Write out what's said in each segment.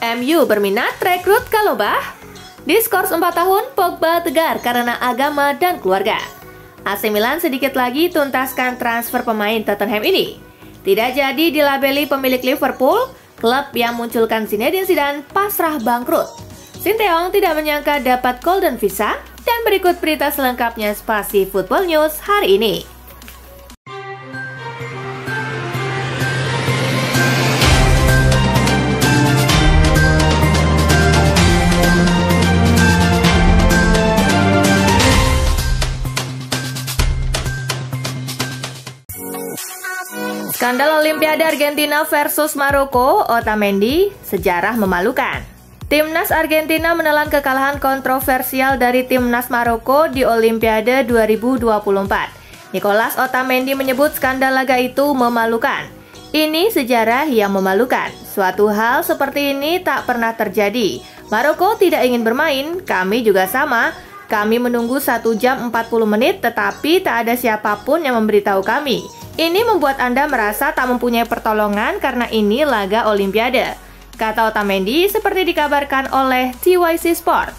MU berminat rekrut Kalobah. Diskors 4 tahun, Pogba tegar karena agama dan keluarga. AC Milan sedikit lagi tuntaskan transfer pemain Tottenham ini. Tidak jadi dilabeli pemilik Liverpool, klub yang munculkan Zinedine Zidane pasrah bangkrut. Sinteyong tidak menyangka dapat Golden Visa, dan berikut berita selengkapnya Spasi Football News hari ini. Skandal Olimpiade Argentina versus Maroko, Otamendi, sejarah memalukan. Timnas Argentina menelan kekalahan kontroversial dari Timnas Maroko di Olimpiade 2024. Nicolas Otamendi menyebut skandal laga itu memalukan. Ini sejarah yang memalukan. Suatu hal seperti ini tak pernah terjadi. Maroko tidak ingin bermain, kami juga sama. Kami menunggu 1 jam 40 menit tetapi tak ada siapapun yang memberitahu kami. Ini membuat Anda merasa tak mempunyai pertolongan karena ini laga Olimpiade, kata Otamendi seperti dikabarkan oleh TYC Sport.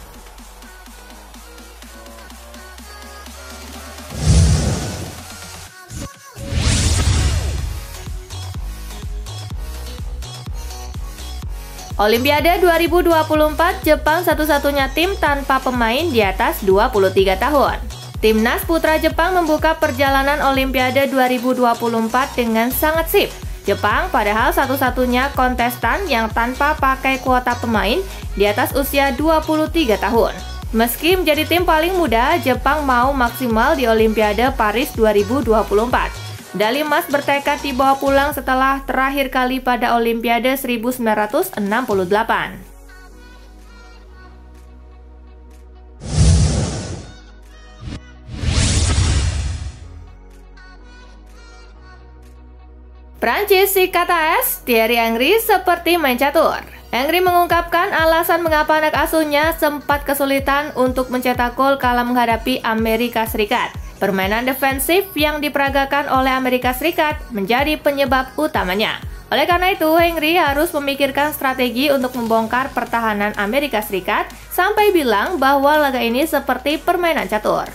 Olimpiade 2024, Jepang satu-satunya tim tanpa pemain di atas 23 tahun. Timnas putra Jepang membuka perjalanan Olimpiade 2024 dengan sangat sip. Jepang padahal satu-satunya kontestan yang tanpa pakai kuota pemain di atas usia 23 tahun. Meski menjadi tim paling muda, Jepang mau maksimal di Olimpiade Paris 2024. Medali emas bertekad dibawa pulang setelah terakhir kali pada Olimpiade 1968. Prancis sikat AS, Thierry Henry seperti main catur. Henry mengungkapkan alasan mengapa anak asuhnya sempat kesulitan untuk mencetak gol kala menghadapi Amerika Serikat. Permainan defensif yang diperagakan oleh Amerika Serikat menjadi penyebab utamanya. Oleh karena itu, Henry harus memikirkan strategi untuk membongkar pertahanan Amerika Serikat sampai bilang bahwa laga ini seperti permainan catur.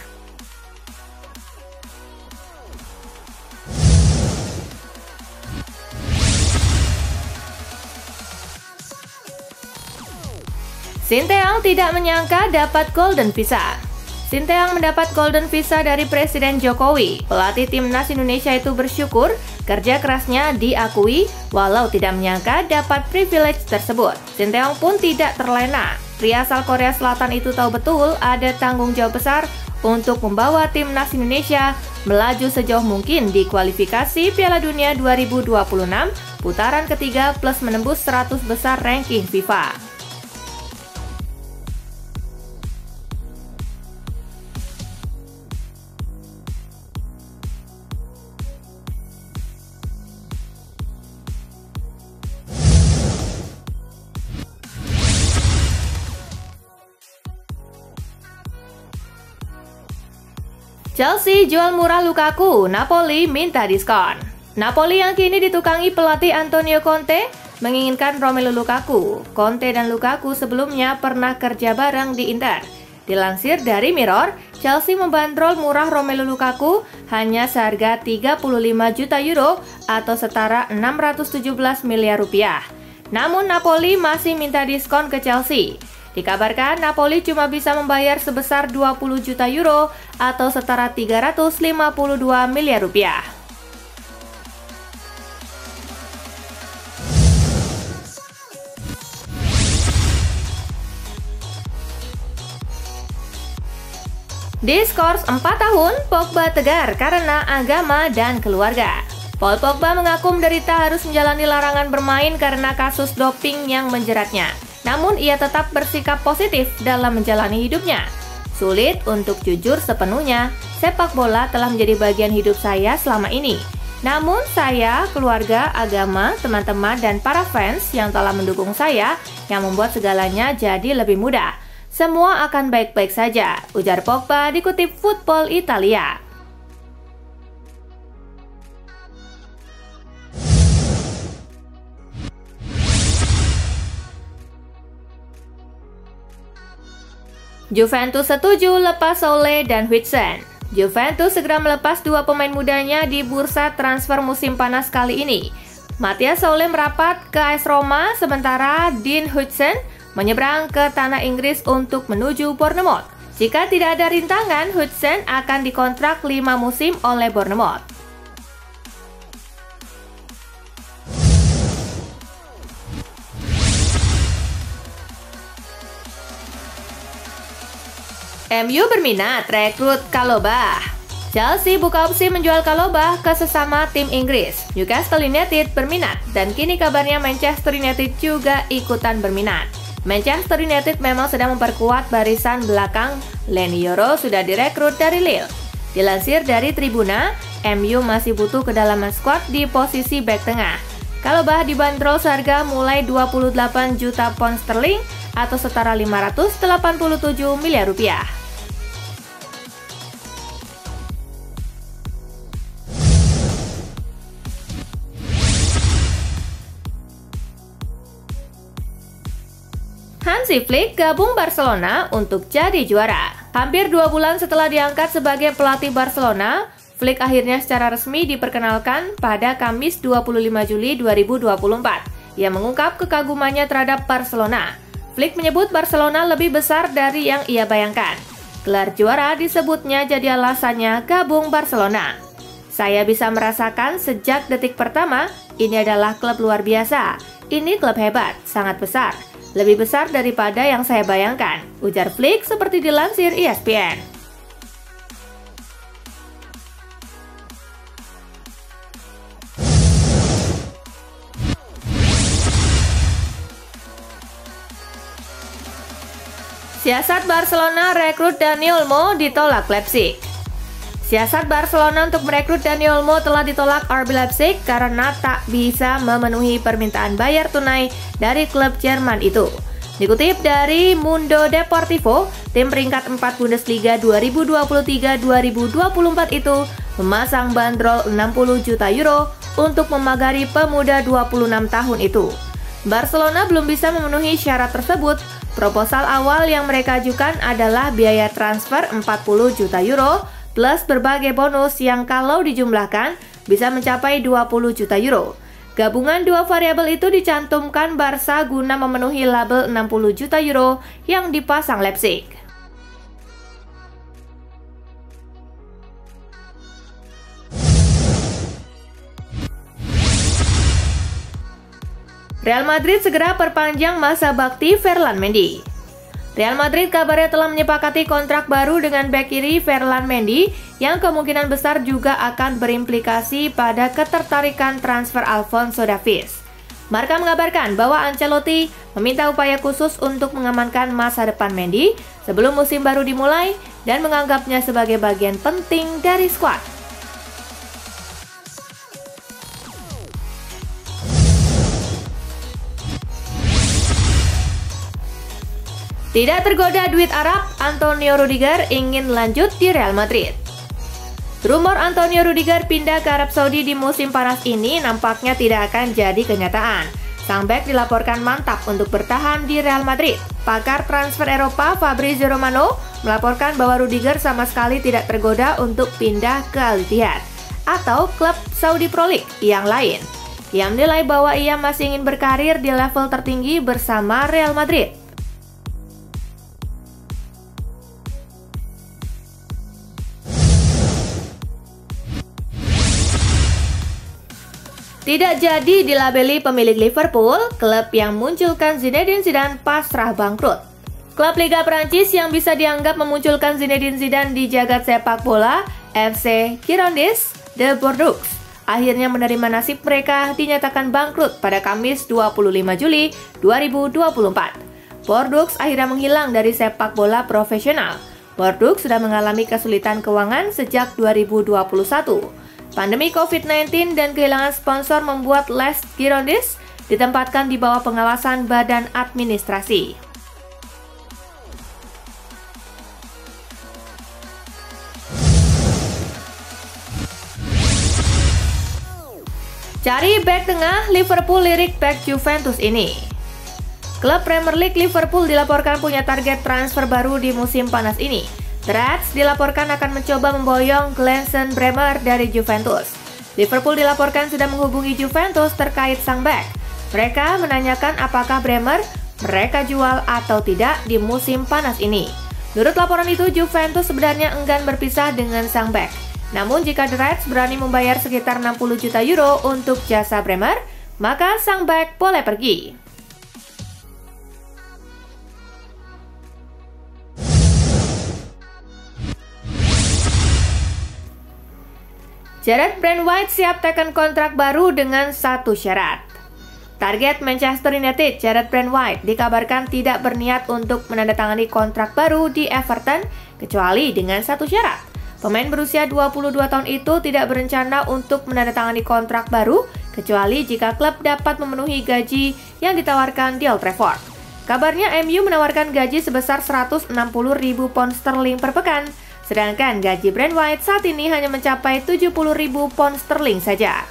Sinteyong tidak menyangka dapat Golden Visa. Sinteyong mendapat Golden Visa dari Presiden Jokowi. Pelatih Timnas Indonesia itu bersyukur kerja kerasnya diakui walau tidak menyangka dapat privilege tersebut. Sinteyong pun tidak terlena. Pria asal Korea Selatan itu tahu betul ada tanggung jawab besar untuk membawa Timnas Indonesia melaju sejauh mungkin di kualifikasi Piala Dunia 2026 putaran ketiga plus menembus 100 besar ranking FIFA. Chelsea jual murah Lukaku, Napoli minta diskon. Napoli yang kini ditukangi pelatih Antonio Conte menginginkan Romelu Lukaku. Conte dan Lukaku sebelumnya pernah kerja bareng di Inter. Dilansir dari Mirror, Chelsea membandrol murah Romelu Lukaku hanya seharga 35 juta euro atau setara 617 miliar rupiah. Namun Napoli masih minta diskon ke Chelsea. Dikabarkan Napoli cuma bisa membayar sebesar 20 juta euro atau setara 352 miliar rupiah. Diskors 4 tahun, Pogba tegar karena agama dan keluarga. Paul Pogba mengaku menderita harus menjalani larangan bermain karena kasus doping yang menjeratnya. Namun ia tetap bersikap positif dalam menjalani hidupnya. Sulit untuk jujur sepenuhnya, sepak bola telah menjadi bagian hidup saya selama ini. Namun saya, keluarga, agama, teman-teman, dan para fans yang telah mendukung saya yang membuat segalanya jadi lebih mudah. Semua akan baik-baik saja, ujar Pogba dikutip Football Italia. Juventus setuju lepas Soule dan Huijsen. Juventus segera melepas dua pemain mudanya di bursa transfer musim panas kali ini. Matthias Soule merapat ke AS Roma, sementara Dean Huijsen menyeberang ke tanah Inggris untuk menuju Bournemouth. Jika tidak ada rintangan, Huijsen akan dikontrak 5 musim oleh Bournemouth. MU berminat rekrut Chalobah. Chelsea buka opsi menjual Chalobah ke sesama tim Inggris. Newcastle United berminat, dan kini kabarnya Manchester United juga ikutan berminat. Manchester United memang sedang memperkuat barisan belakang. Leny Yoro sudah direkrut dari Lille. Dilansir dari Tribuna, MU masih butuh kedalaman skuad di posisi bek tengah. Chalobah dibanderol seharga mulai 28 juta pound sterling atau setara 587 miliar rupiah. Hansi Flick gabung Barcelona untuk jadi juara. Hampir 2 bulan setelah diangkat sebagai pelatih Barcelona, Flick akhirnya secara resmi diperkenalkan pada Kamis 25 Juli 2024. Ia mengungkap kekagumannya terhadap Barcelona. Flick menyebut Barcelona lebih besar dari yang ia bayangkan. Gelar juara disebutnya jadi alasannya gabung Barcelona. Saya bisa merasakan sejak detik pertama, ini adalah klub luar biasa. Ini klub hebat, sangat besar. Lebih besar daripada yang saya bayangkan, ujar Flick seperti dilansir ESPN. Siasat Barcelona rekrut Dani Olmo ditolak Leipzig. Siasat Barcelona untuk merekrut Dani Olmo telah ditolak RB Leipzig karena tak bisa memenuhi permintaan bayar tunai dari klub Jerman itu. Dikutip dari Mundo Deportivo, tim peringkat 4 Bundesliga 2023-2024 itu memasang bandrol 60 juta euro untuk memagari pemuda 26 tahun itu. Barcelona belum bisa memenuhi syarat tersebut. Proposal awal yang mereka ajukan adalah biaya transfer 40 juta euro plus berbagai bonus yang kalau dijumlahkan bisa mencapai 20 juta euro. Gabungan dua variabel itu dicantumkan Barca guna memenuhi label 60 juta euro yang dipasang Leipzig. Real Madrid segera perpanjang masa bakti Ferland Mendy. Real Madrid kabarnya telah menyepakati kontrak baru dengan bek kiri Ferland Mendy yang kemungkinan besar juga akan berimplikasi pada ketertarikan transfer Alphonso Davies. Marca mengabarkan bahwa Ancelotti meminta upaya khusus untuk mengamankan masa depan Mendy sebelum musim baru dimulai dan menganggapnya sebagai bagian penting dari skuad. Tidak tergoda duit Arab, Antonio Rudiger ingin lanjut di Real Madrid. Rumor Antonio Rudiger pindah ke Arab Saudi di musim panas ini nampaknya tidak akan jadi kenyataan. Sang bek dilaporkan mantap untuk bertahan di Real Madrid. Pakar transfer Eropa Fabrizio Romano melaporkan bahwa Rudiger sama sekali tidak tergoda untuk pindah ke Al Ittihad atau klub Saudi Pro League yang lain. Ia menilai bahwa ia masih ingin berkarir di level tertinggi bersama Real Madrid. Tidak jadi dilabeli pemilik Liverpool, klub yang munculkan Zinedine Zidane pasrah bangkrut. Klub Liga Prancis yang bisa dianggap memunculkan Zinedine Zidane di jagat sepak bola, FC Girondins de Bordeaux, akhirnya menerima nasib mereka dinyatakan bangkrut pada Kamis 25 Juli 2024. Bordeaux akhirnya menghilang dari sepak bola profesional. Bordeaux sudah mengalami kesulitan keuangan sejak 2021. Pandemi COVID-19 dan kehilangan sponsor membuat Les Girondins ditempatkan di bawah pengawasan Badan Administrasi. Cari bek tengah, Liverpool lirik bek Juventus ini. Klub Premier League Liverpool dilaporkan punya target transfer baru di musim panas ini. The Reds dilaporkan akan mencoba memboyong Glenson Bremer dari Juventus. Liverpool dilaporkan sudah menghubungi Juventus terkait sang bek. Mereka menanyakan apakah Bremer mereka jual atau tidak di musim panas ini. Menurut laporan itu, Juventus sebenarnya enggan berpisah dengan sang bek. Namun jika The Reds berani membayar sekitar 60 juta euro untuk jasa Bremer, maka sang bek boleh pergi. Jared Brandtwaite siap tekan kontrak baru dengan satu syarat. Target Manchester United, Jared Brandtwaite, dikabarkan tidak berniat untuk menandatangani kontrak baru di Everton kecuali dengan satu syarat. Pemain berusia 22 tahun itu tidak berencana untuk menandatangani kontrak baru kecuali jika klub dapat memenuhi gaji yang ditawarkan di Old Trafford. Kabarnya MU menawarkan gaji sebesar 160.000 pound sterling per pekan. Sedangkan gaji Brandtwaite saat ini hanya mencapai 70.000 pound sterling saja.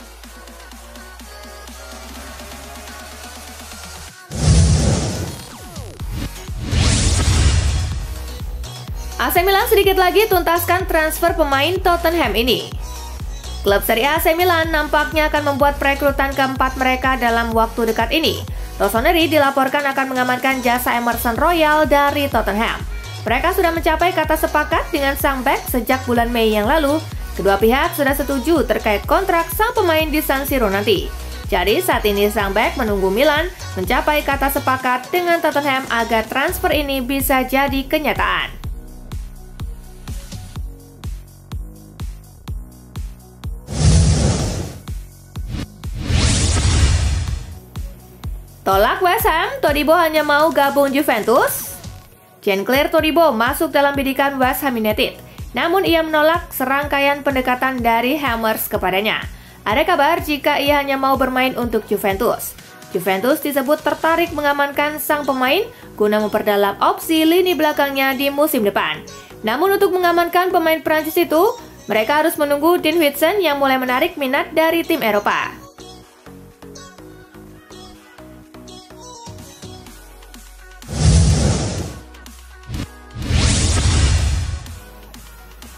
AC Milan sedikit lagi tuntaskan transfer pemain Tottenham ini. Klub Serie A AC Milan nampaknya akan membuat perekrutan keempat mereka dalam waktu dekat ini. Rossoneri dilaporkan akan mengamankan jasa Emerson Royal dari Tottenham. Mereka sudah mencapai kata sepakat dengan sang bek sejak bulan Mei yang lalu. Kedua pihak sudah setuju terkait kontrak sang pemain di San Siro nanti. Jadi saat ini sang bek menunggu Milan mencapai kata sepakat dengan Tottenham agar transfer ini bisa jadi kenyataan. Tolak West Ham, Todibo hanya mau gabung Juventus? Jean-Claire Todibo masuk dalam bidikan West Ham United, namun ia menolak serangkaian pendekatan dari Hammers kepadanya. Ada kabar jika ia hanya mau bermain untuk Juventus. Juventus disebut tertarik mengamankan sang pemain guna memperdalam opsi lini belakangnya di musim depan. Namun untuk mengamankan pemain Prancis itu, mereka harus menunggu Dean Huijsen yang mulai menarik minat dari tim Eropa.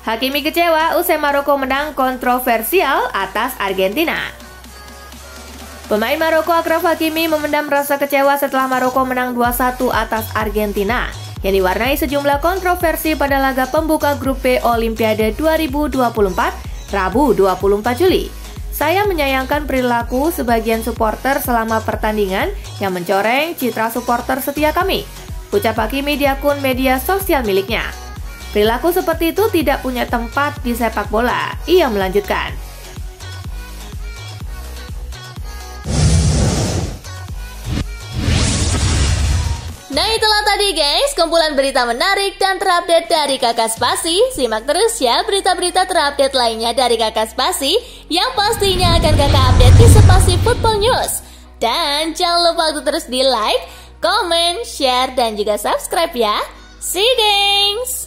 Hakimi kecewa usai Maroko menang kontroversial atas Argentina. Pemain Maroko Achraf Hakimi memendam rasa kecewa setelah Maroko menang 2-1 atas Argentina yang diwarnai sejumlah kontroversi pada laga pembuka grup B Olimpiade 2024 Rabu 24 Juli. Saya menyayangkan perilaku sebagian supporter selama pertandingan yang mencoreng citra supporter setia kami, ucap Hakimi di akun media sosial miliknya. Perilaku seperti itu tidak punya tempat di sepak bola, ia melanjutkan. Nah itulah tadi guys, kumpulan berita menarik dan terupdate dari Kakak Spasi. Simak terus ya berita-berita terupdate lainnya dari Kakak Spasi yang pastinya akan Kakak update di Spasi Football News. Dan jangan lupa untuk terus di like, comment, share, dan juga subscribe ya. See you guys!